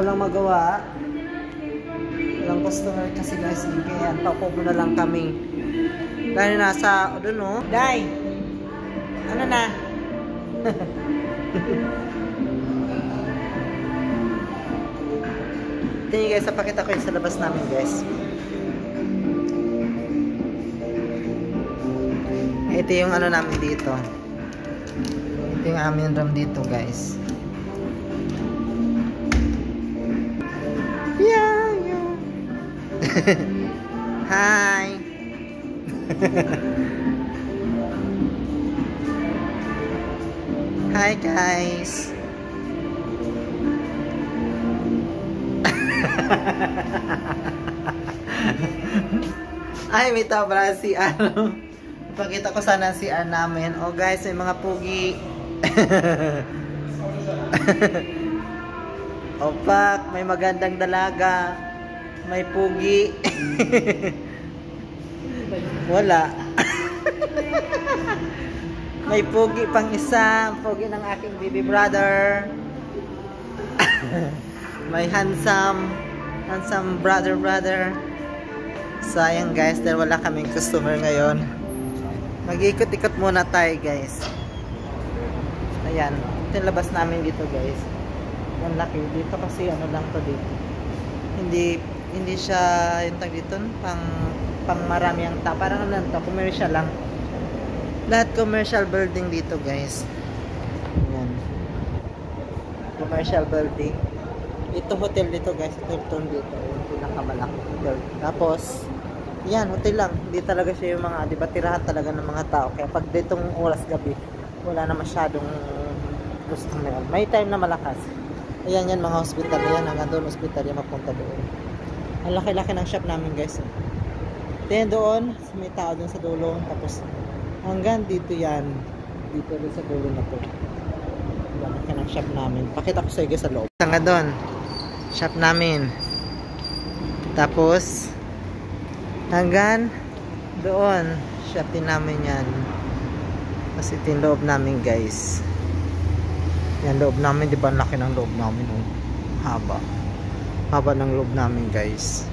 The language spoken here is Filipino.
walang magawa. Walang customer kasi guys. Kaya paupo na lang kami. Dahil nasa, doon no? Day! Ano na? Tingin guys, napakita ko yung sa labas namin guys. Ito yung ano namin dito. Ito yung aming room dito guys. Yeah, yeah. Hi. Hi guys. Ay, may tabra si ano. Ipakita ko sana si namin. Oh guys, may mga pugi. Opak, may magandang dalaga. May pugi. Wala. May pugi pang isa. Pugi ng aking baby brother. May handsome brother. Sayang guys, dahil wala kaming customer ngayon. Mag-ikot-ikot muna tayo guys. Ayan, ito yung labas namin dito guys. Ang laki dito kasi ano lang to dito. Hindi siya yung tag dito pang marami ang tao. Parang ano lang to, commercial lang. Lahat commercial building dito guys. Ayan. Commercial building. Ito hotel dito guys. Ito dito. Yung pinakamalaki hotel. Tapos yan, hotel lang. Hindi talaga siya yung mga, di ba, tirahan talaga ng mga tao. Kaya pag ditong oras gabi, wala na masyadong customer. May time na malakas. Ayan yan, mga hospital. Ayan, hanggang doon hospital yung mapunta doon. Ang laki-laki ng shop namin guys. Then doon, may tao doon sa dulo. Tapos hanggang dito yan. Dito rin sa dulo na po. Ang laki ng shop namin. Pakita ko sa iyo sa loob. Hanggang doon, shop namin. Tapos hanggang doon, shop din namin yan. Kasi ito yung loob namin guys. Yan loob namin, di ba laki ng loob namin, oh. Haba ng loob namin guys.